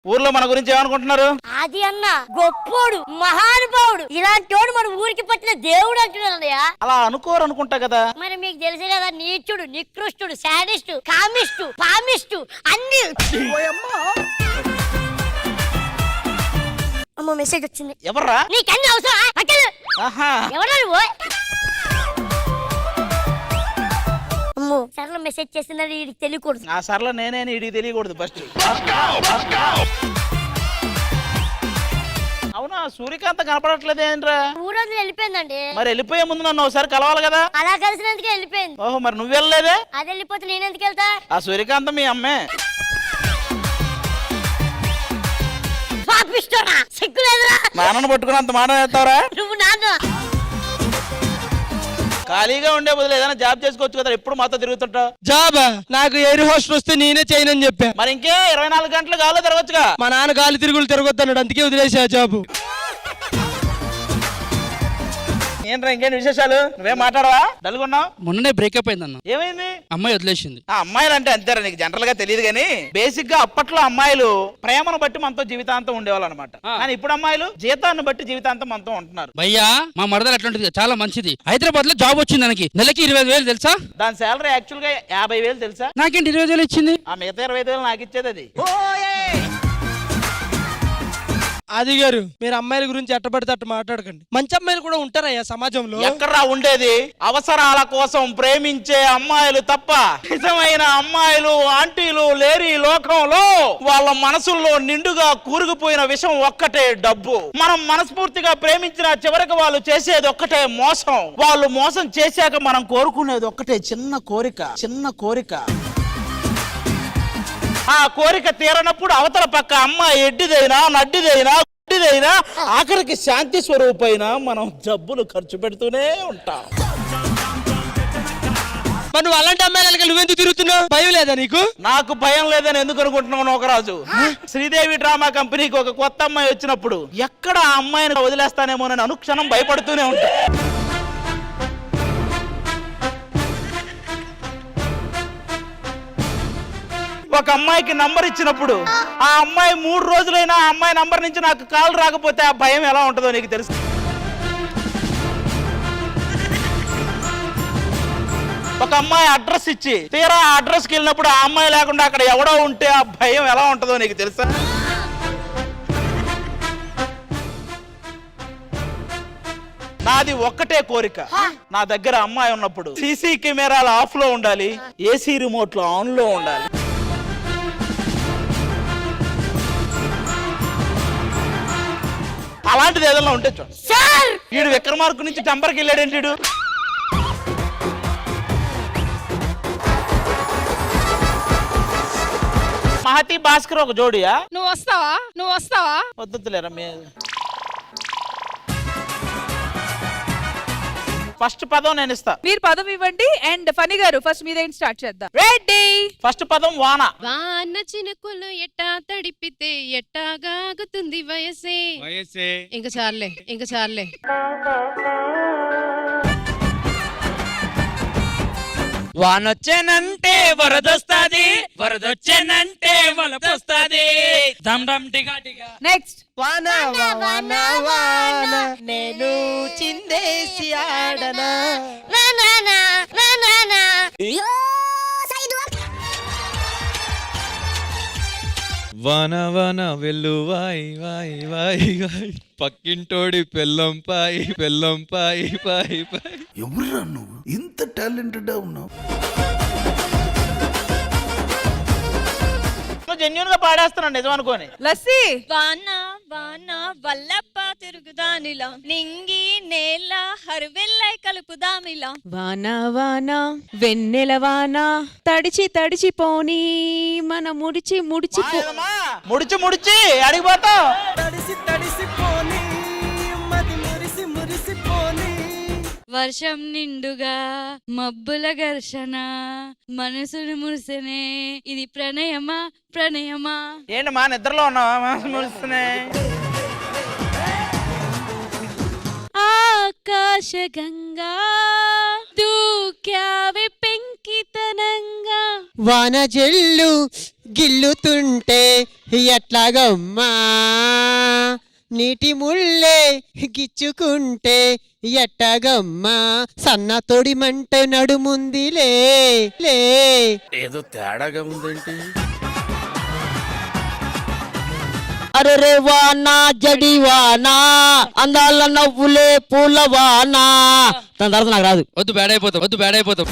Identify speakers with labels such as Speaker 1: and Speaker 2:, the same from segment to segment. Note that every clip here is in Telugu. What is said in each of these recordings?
Speaker 1: ఊర్లో మన గురించి ఏమనుకుంటున్నారు?
Speaker 2: అది అన్న గొప్పోడు, మహానుభావుడు, ఇలాంటోడు మన ఊరికి పట్టిన దేవుడు అంటున్నారయ్యా.
Speaker 1: అలా అనుకోరు అనుకుంటా కదా.
Speaker 2: మరి మీకు తెలుసు కదా, నీచుడు, నికృష్టుడు, శాడిస్టు, కామిస్టు, పామిస్టు అన్ని. అమ్మో మెసేజ్ వచ్చింది.
Speaker 1: ఎవర్రా?
Speaker 2: నీకన్నీ అవసరం. ఎవరా నువ్వు? అమ్మో సర్లో మెసేజ్ చేస్తున్నది వీడికి తెలియకూడదు.
Speaker 1: ఆ సర్లో నేనే వీడికి తెలియకూడదు ఫస్ట్. అవునా, సూర్యకాంత కనపడట్లేదు ఏంట్రా?
Speaker 2: ఊరోజు వెళ్ళిపోయిందండి.
Speaker 1: మరి వెళ్ళిపోయే ముందు నన్ను ఒకసారి కలవాలి కదా.
Speaker 2: అలా కలిసినందుకే వెళ్ళిపోయింది.
Speaker 1: ఓహో, మరి నువ్వు వెళ్ళలేదే?
Speaker 2: అది వెళ్ళిపోతే నేనెందుకు వెళ్తా?
Speaker 1: ఆ సూర్యకాంత మీ అమ్మే.
Speaker 2: సిగ్గులేదురా?
Speaker 1: నాన్నను పట్టుకుని అంత మాట వేస్తావరా
Speaker 2: నువ్వు? నాన్న
Speaker 1: ఖాళీగా ఉండే బదులు ఏదైనా జాబ్ చేసుకోవచ్చు కదా, ఎప్పుడు మాతో తిరుగుతుంటావు.
Speaker 3: జాబ్ నాకు ఎయిర్ హోస్ట్ వస్తే నేనే చేయనని చెప్పా.
Speaker 1: మరి ఇంకే 24 గంటలు గాల్లో తిరగచ్చుగా.
Speaker 3: మా నాన్న గాలి తిరుగులు తిరగొద్దన్నాడు, అందుకే వదిలేసా జాబు.
Speaker 1: ఏంట్రా ఇంకేం విశేషాలు? నువ్వేం మాట్లాడవా? డల్గున్నావు.
Speaker 4: మొన్ననే బ్రేకప్ అయిందన్న.
Speaker 1: ఏమైంది?
Speaker 4: అమ్మాయి వదిలేసింది.
Speaker 1: ఆ అమ్మాయిలు అంటే అంతేరా, నీకు జనరల్ గా తెలియదు కానీ బేసిక్ గా అప్పట్లో అమ్మాయిలు ప్రేమను బట్టి మనతో జీవితాంతం ఉండేవాళ్ళు అనమాట. కానీ ఇప్పుడు అమ్మాయిలు జీతాన్ని బట్టి జీవితాంతం మనతో ఉంటున్నారు.
Speaker 4: భయ్యా మా మరదలు అట్లాంటిది, చాలా మంచిది. హైదరాబాద్ లో జాబ్ వచ్చింది దానికి, నెలకి 25,000 తెలుసా?
Speaker 1: దాని శాలరీ యాక్చువల్ గా 50,000 తెలుసా?
Speaker 4: నాకేంటి 25,000 ఇచ్చింది.
Speaker 1: ఆ మిగతా 25,000 నాకు ఇచ్చేది అది.
Speaker 3: అది గారు, మీరు అమ్మాయిల గురించి ఎట్టబడితే అట్ట మాట్లాడకండి. మంచి అమ్మాయిలు కూడా ఉంటారయ్యా సమాజంలో.
Speaker 1: ఎక్కడా ఉండేది? అవసరాల కోసం ప్రేమించే అమ్మాయిలు తప్ప నిజమైన అమ్మాయిలు ఆంటీలు లేరి లోకంలో. వాళ్ళ మనసుల్లో నిండుగా కూరుకుపోయిన విషయం ఒక్కటే, డబ్బు. మనం మనస్ఫూర్తిగా ప్రేమించిన చివరికి వాళ్ళు చేసేది ఒక్కటే మోసం. వాళ్ళు మోసం చేశాక మనం కోరుకునేది ఒక్కటే, చిన్న కోరిక. ఆ కోరిక తీరనప్పుడు అవతల పక్క అమ్మాయి ఎడ్డిదైనా నడ్డిదైనా గుడ్డిదైనా ఆఖరికి శాంతి స్వరూపైన మనం జబ్బులు ఖర్చు పెడుతూనే ఉంటాం.
Speaker 3: మరి నువ్వు అలాంటి అమ్మాయిలకి నువ్వెందుకు తిరుగుతున్నావు? భయం లేదా నీకు?
Speaker 1: నాకు భయం లేదని ఎందుకు అనుకుంటున్నావు నోకరాజు? శ్రీదేవి డ్రామా కంపెనీకి ఒక కొత్త అమ్మాయి వచ్చినప్పుడు ఎక్కడ ఆ అమ్మాయిని వదిలేస్తానేమోనని అనుక్షణం భయపడుతూనే ఉంటా. ఒక అమ్మాయికి నంబర్ ఇచ్చినప్పుడు ఆ అమ్మాయి 3 రోజులైనా ఆ అమ్మాయి నంబర్ నుంచి నాకు కాల్ రాకపోతే ఆ భయం ఎలా ఉంటుందో నీకు తెలుసు. ఒక అమ్మాయి అడ్రస్ ఇచ్చి తీరా ఆ అడ్రస్కి వెళ్ళినప్పుడు ఆ అమ్మాయి లేకుండా అక్కడ ఎవడో ఉంటే ఆ భయం ఎలా ఉంటుందో నీకు తెలుసా? నాది ఒక్కటే కోరిక, నా దగ్గర అమ్మాయి ఉన్నప్పుడు సీసీ కెమెరాలు ఆఫ్ లో ఉండాలి, ఏసీ రిమోట్లు ఆన్ లో ఉండాలి. అలాంటిది ఏదైనా ఉంటే చూడు. వీడు విక్రమార్కు నుంచి టెంపర్కి వెళ్ళాడేంటి వీడు? మహతి భాస్కర్ ఒక జోడియా?
Speaker 5: నువ్వు వస్తావా?
Speaker 1: వద్దులేరా. ఫస్ట్ పదం నేను ఇస్తా,
Speaker 5: మీరు పదం ఇవ్వండి. అండ్ ఫనీ గారు ఫస్ట్ మీదేం స్టార్ట్ చేద్దాం. రెడీ?
Speaker 1: ఫస్ట్ పదం వాన.
Speaker 6: వాన చినుకులు ఎట్టా తడిపితే ఎట్టాగాగుతుంది వయసే. ఇంక చాలే.
Speaker 4: వానొచ్చేనంటే వరదొస్తాది, వరదొచ్చేనంటే వలపొస్తాది.
Speaker 5: నెక్స్ట్.
Speaker 3: వాన నేను చిందేసి ఆడనా.
Speaker 7: వాన వెల్లువాయి వాయి వాయి వాయి, పక్కింటోడి పెళ్ళం పాయి పాయి.
Speaker 8: ఎవరురా నువ్వు? ఇంత టాలెంటెడ్ ఉన్నావు.
Speaker 1: జెన్యూన్ గా పాడేస్తున్నాను నిజం అనుకోని.
Speaker 5: లస్సీ.
Speaker 6: వాన వాన వల్లప్ప తిరుగుదానిలా, నింగి నేల హరువెల్లై కలుపుదామిలా.
Speaker 9: వాన వెన్నెల వాన తడిచిపోని మన ముడిచి
Speaker 1: అడిగిపోతావు.
Speaker 3: తడిసిపోని మది మురిసిపోని.
Speaker 6: వర్షం నిండుగా మబ్బుల ఘర్షణ, మనసును మురిసనే ఇది ప్రణయమా.
Speaker 1: ఏంటి మా నిద్రలో ఉన్నావా? మురిస్తేనే.
Speaker 6: ఆకాశగంగా దూక్యావి పెంకితనంగా,
Speaker 3: వాన జల్లు
Speaker 10: గిల్లుతుంటే ఎట్లాగమ్మా నీటి ముళ్ళే గిచ్చుకుంటే ఎట్టగమ్మా సన్న తొడిమంట నడుముందిలే లే
Speaker 8: ఏదో తేడాగా ఉందేంటి?
Speaker 10: అరే వానా జడివానా అందాల నవ్వులే పూలవానా దాని తర్వాత నాకు రాదు.
Speaker 4: వద్దు బ్యాడ్ అయిపోతాం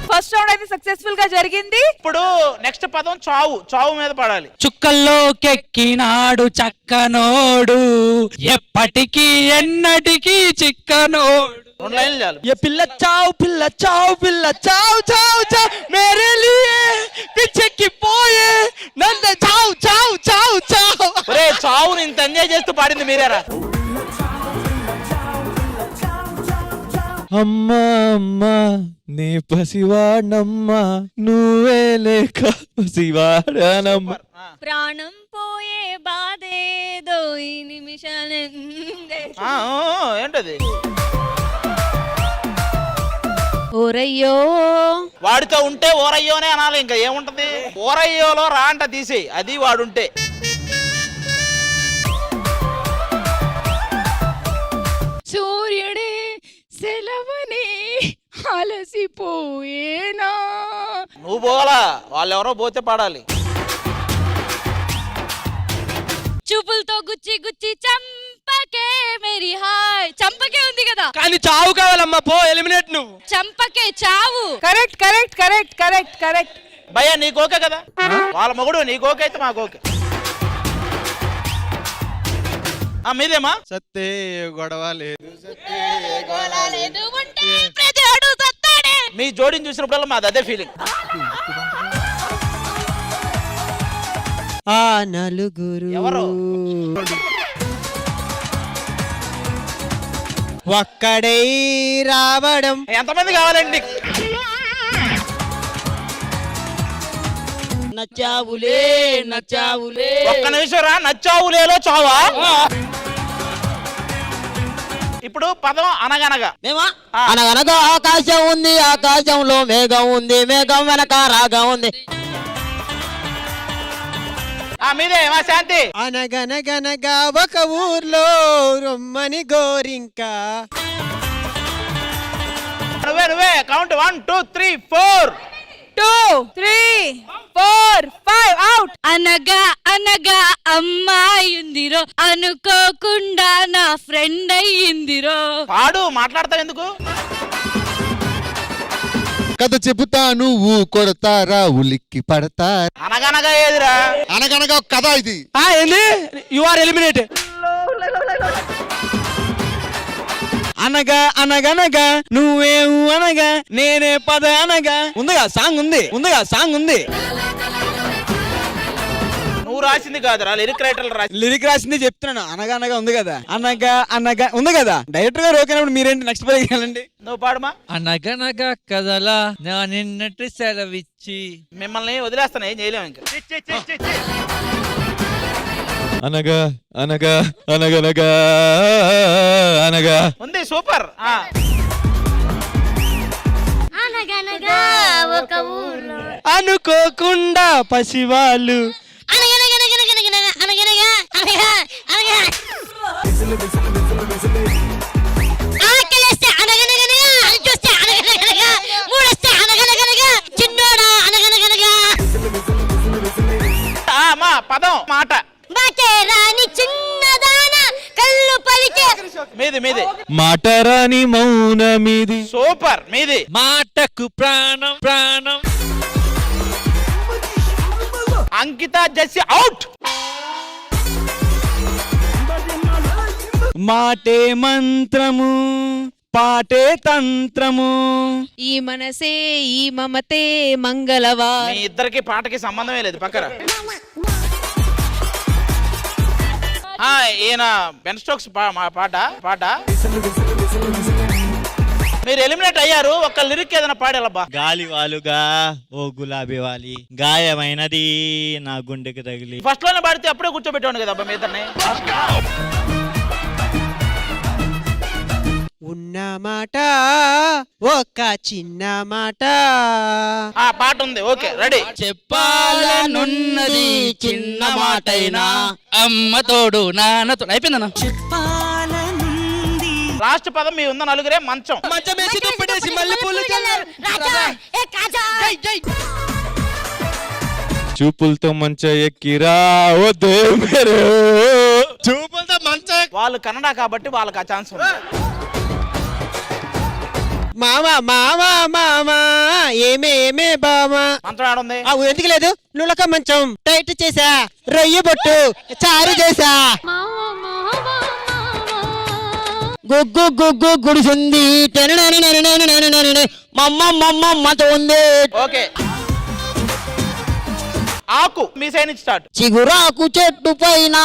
Speaker 5: ఫస్ట్ రౌండ్ అయితే సక్సెస్ఫుల్ గా జరిగింది.
Speaker 1: ఇప్పుడు నెక్స్ట్ పదం చావు. చావు మీద పడాలి.
Speaker 3: చుక్కల్లో కెక్కినాడు చక్కనోడు ఎప్పటికీ ఎన్నటికీ చిక్కనోడు.
Speaker 1: 2 లైన్లు చాలు.
Speaker 3: ये पिल्ला चाव चाव चाव मेरे लिए पीछे की పోయే నంద చావ్ చావ్ చావ్ చావ్.
Speaker 1: ఒరే చావుని ఇంత ఎంజాయ్ చేస్తూ పాడింది మీరేరా?
Speaker 7: అమ్మా అమ్మా నీ పసివాడమ్మా నువ్వే లేక పసివాడనమ్మా.
Speaker 6: ప్రాణం పోయే బాధేదో ఈ నిమిషాలెందే.
Speaker 1: ఏంటది?
Speaker 9: ఓరయ్యో
Speaker 1: వాడితో ఉంటే ఓరయ్యోనే అనాలి. ఇంకా ఏముంటది? ఓరయ్యోలో రా అంట తీసేయి. అది వాడుంటే.
Speaker 6: సూర్యుడే సెలవని అలసిపోయేనా.
Speaker 1: నువ్వు పోవాలా, వాళ్ళెవరో పోతే పాడాలి.
Speaker 6: చూపులతో గుచ్చి గుచ్చి చంపకే మేరీ హాయ్. చంపకే ఉంది కదా,
Speaker 3: కానీ చావు కావాలమ్మా, పో ఎలిమినేట్ నువ్వు.
Speaker 6: చంపకే చావు.
Speaker 5: Correct correct correct correct correct.
Speaker 1: భయ్యా నీకు ఓకే కదా? వాళ్ళ మొగుడు నీకు ఓకే అయితే మాకు ఓకే. మీదేమా?
Speaker 7: సత్తే గొడవ లేదు
Speaker 6: ఉంటే ప్రతివాడు సత్తాడే.
Speaker 1: మీ జోడిని చూసినప్పుడల్లా మాది అదే ఫీలింగ్.
Speaker 10: ఆ నలుగురు
Speaker 1: ఎవరు?
Speaker 10: ఒక్కడై రావడం
Speaker 1: ఎంతమంది కావాలండి?
Speaker 10: నచ్చావులే నచ్చావులే.
Speaker 1: ఒక్క నిమిషం రా. నచ్చావులేలో చావా? ఇప్పుడు పదం అనగనగా.
Speaker 10: మేమా అనగనగా ఆకాశం ఉంది, ఆకాశంలో మేఘం ఉంది, మేఘం వెనక రాగం ఉంది.
Speaker 1: మీదే మా శాంతి.
Speaker 10: అనగనగనగా ఒక ఊర్లో రొమ్మని గోరింక.
Speaker 1: నువ్వే కౌంట్ 1 2 3 4.
Speaker 5: 2 3 4 5 అవుట్.
Speaker 6: అనగా అనగా అమ్మాయిందిరో అనుకోకుండా నా ఫ్రెండ్ అయ్యిందిరో.
Speaker 1: పాడు, మాట్లాడతావు ఎందుకు?
Speaker 8: కథ చెబుతా నువ్వు కొడతారా ఉలిక్కి పడతా.
Speaker 1: అనగనగా ఏదిరా?
Speaker 8: అనగనగా కథ ఇది.
Speaker 3: ఏంది? You are eliminate. అనగా అనగనగా నువ్వేవు అనగా నేనే పద అనగా. ఉందిగా సాంగ్ ఉంది.
Speaker 1: నువ్వు రాసింది కాదురా, లిరిక్ రైటర్లు రాసి.
Speaker 3: లిరిక్ రాసింది చెప్తున్నాను. అనగా అనగా ఉంది కదా, అనగా అనగా ఉంది కదా. డైరెక్టర్ గారు ఓకేనప్పుడు మీరేంటి నెక్స్ట్ పదకి వెళ్ళండి.
Speaker 1: నువ్వు పాడుమా.
Speaker 7: అనగనగా కదలా నా నిన్నటి సెలవిచ్చి.
Speaker 1: మిమ్మల్ని వదిలేస్తాను, ఏం చేయలేము ఇంకా.
Speaker 7: అనగా అనగా అనగనగా అనగా
Speaker 1: ఉంది, సూపర్.
Speaker 2: అనగనగా ఒక ఊర్లో
Speaker 3: అనుకోకుండా పసివాళ్ళు.
Speaker 2: ఆకలేస్తే అనగనగనగా, అరిచొస్తే అనగనగనగా, మూడొస్తే అనగనగనగా, చిన్నోడా అనగనగనగా.
Speaker 1: మా పదం మాట.
Speaker 2: మాటే రాని చిన్నదాన కళ్ళు పలికే.
Speaker 1: మీది
Speaker 7: మాట రాని మౌనమిది.
Speaker 1: సూపర్. మీది
Speaker 7: మాటకు ప్రాణం ప్రాణం.
Speaker 1: అంకిత జెస్సి అవుట్.
Speaker 3: మాటే మంత్రము పాటే తంత్రము.
Speaker 9: ఈ మనసే ఈ మమతే మంగళవా.
Speaker 1: మీ ఇద్దరికి పాటకి సంబంధమే లేదు. పక్కన ఈయన బెన్ స్టోక్స్ పాట. మీరు ఎలిమినేట్ అయ్యారు. ఒక్క లిరిక్ ఏదైనా పాడాలబ్బా.
Speaker 11: గాలి వాలుగా ఓ గులాబీ వాలి గాయమైనది నా గుండెకి తగిలి.
Speaker 1: ఫస్ట్ లోనే పాడితే అప్పుడే కూర్చోబెట్టాను కదా అబ్బా మీ ఇద్దరిని.
Speaker 3: ఉన్న మాట ఒక చిన్న మాట.
Speaker 1: ఆ పాట ఉంది, ఓకే రెడీ.
Speaker 4: చెప్పాలనున్నది చిన్న మాటైనా అమ్మ తోడు నాన్న తోడు. అయిపోయిందన్న.
Speaker 1: లాస్ట్ పదం మీ ఉన్న నలుగురే మంచం.
Speaker 3: మంచం వేసి దుప్పటేసి మల్లెపూలు చల్లారు.
Speaker 2: రాజా ఏ కాజా
Speaker 3: జై జై.
Speaker 7: చూపులతో మంచ ఎక్కిరా ఓ దేవుడు.
Speaker 3: చూపులతో మంచ.
Speaker 1: వాళ్ళు కన్నడ కాబట్టి వాళ్ళకి ఆ ఛాన్స్ ఉంది.
Speaker 3: మామ మామ మామ ఏమే బామా.
Speaker 1: మంచం ఆడుంది.
Speaker 3: ఎందుకు లేదు, నులక మంచం టైట్ చేసా, రొయ్య బొట్టు చారు చేసా.
Speaker 10: గుగ్గు గుగ్గు గుడిసింది మమ్మ ఉంది.
Speaker 1: ఓకే ఆకు మీ సైడ్ నుంచి స్టార్ట్.
Speaker 10: చిగురాకు చెట్టు పైన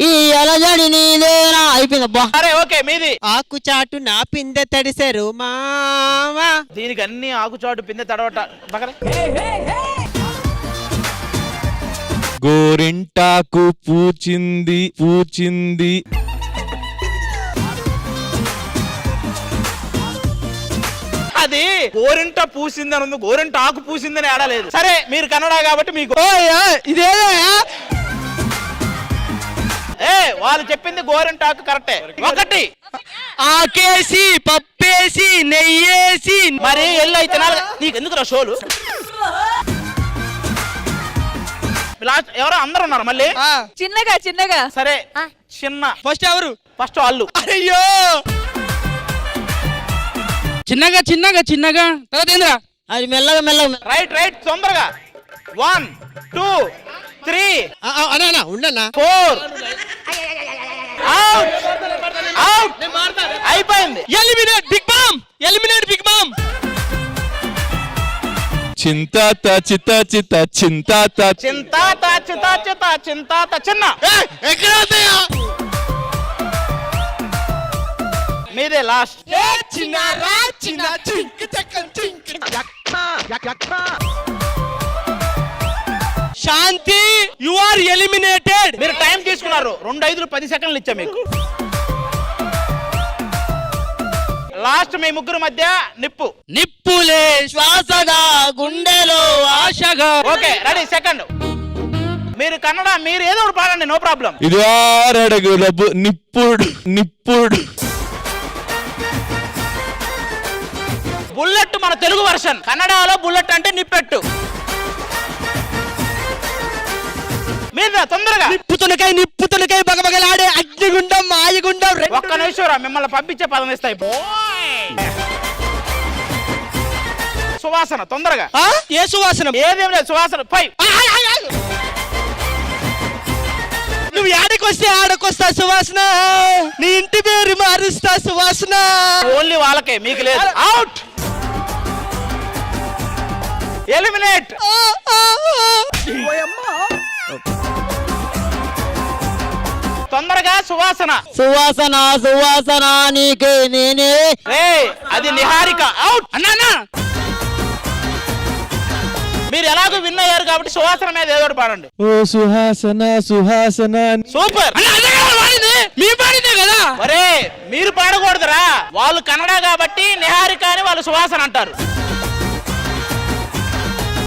Speaker 10: ఈ అలజడి నీదేనా. అయిపోయిందబ్బా.
Speaker 1: సరే ఓకే మీది.
Speaker 3: ఆకు చాటు నా పిందె తడిసారు మామా.
Speaker 1: దీనికి అన్ని ఆకుచాటు పిందె తడవట పక్కన.
Speaker 7: గోరింటాకు పూచింది పూచింది.
Speaker 1: అది గోరింట పూసింది అని ఉంది, గోరింట ఆకు పూసిందని ఆడలేదు. సరే మీరు కన్నడ కాబట్టి మీకు
Speaker 3: ఇదేదా
Speaker 1: వాళ్ళు చెప్పింది గోరింట ఆకు కరెక్టే. ఒకటి
Speaker 3: ఆకేసి పప్పేసి నెయ్యేసి.
Speaker 1: మరి ఎల్లు అయితే నీకు ఎందుకు రా షోలు. లాస్ట్ ఎవరో అందరు ఉన్నారు మళ్ళీ.
Speaker 5: చిన్నగా చిన్నగా.
Speaker 1: సరే చిన్న
Speaker 3: ఫస్ట్ ఎవరు?
Speaker 1: ఫస్ట్ వాళ్ళు.
Speaker 3: అయ్యో
Speaker 4: చిన్నగా చిన్నగా చిన్నగా తర్వాత ఏంద్రా.
Speaker 10: అది మెల్లగా మెల్లగా.
Speaker 1: రైట్ తొందరగా. 1 2 3
Speaker 3: అన్నా ఉండన్నా.
Speaker 1: 4 అవుట్ అయిపోయింది.
Speaker 3: Eliminate big bam. Eliminate big bam.
Speaker 7: చింతాత చిత చిత చింతాత.
Speaker 1: చింతాత చిత చిత చింతాత చిన్న. మీదే last.
Speaker 3: Shanti you are eliminated.
Speaker 1: మీరు టైం తీసుకున్నారు 2 5 10 సెకండ్లు ఇచ్చా మీకు. లాస్ట్ మీ ముగ్గురు మధ్య నిప్పు.
Speaker 4: నిప్పులే
Speaker 10: శ్వాసగా గుండెలో
Speaker 4: ఆశగా.
Speaker 1: Okay ready second. మీరు కన్నడ మీరు ఏదో ఒకటి పాడండి, నో ప్రాబ్లం.
Speaker 7: ఇది 6 అడుగుల నిప్పుడు నిప్పుడు.
Speaker 1: బుల్లెట్ మన తెలుగు వర్షన్. కన్నడలో బుల్లెట్ అంటే నిప్పెట్టు. మీద తొందరగా.
Speaker 3: నిప్పు తునకాయ బగబగలాడే అగ్నిగుండం మాయగుండం.
Speaker 1: ఒక్క నిమిషం రా, మిమ్మల్ని పంపించే పదం ఇస్తాయి. సువాసన తొందరగా.
Speaker 3: ఏ సువాసన?
Speaker 1: ఏదేం లేదు సువాసన. 5
Speaker 3: నువ్వు ఆడకొస్తే ఆడకొస్తా సువాసన, నీ ఇంటి పేరు మారుస్తా సువాసన.
Speaker 1: ఓన్లీ వాళ్ళకే, మీకు లేదు. అవుట్. ఎలిమినేట్. తొందరగా సువాసన.
Speaker 10: సువాసన సువాసన నీకే నేనే.
Speaker 1: అది నిహారిక. అవుట్.
Speaker 4: అన్నా
Speaker 1: మీరు ఎలాగో విన్ అయ్యారు కాబట్టి సువాసన మీద ఏదో ఒకటి పాడండి.
Speaker 7: ఓ సుహాసన సుహాసన.
Speaker 1: సూపర్.
Speaker 4: మీ పాడితే కదా.
Speaker 1: మరే మీరు పాడకూడదురా, వాళ్ళు కన్నడ కాబట్టి నిహారిక అని వాళ్ళు సువాసన అంటారు.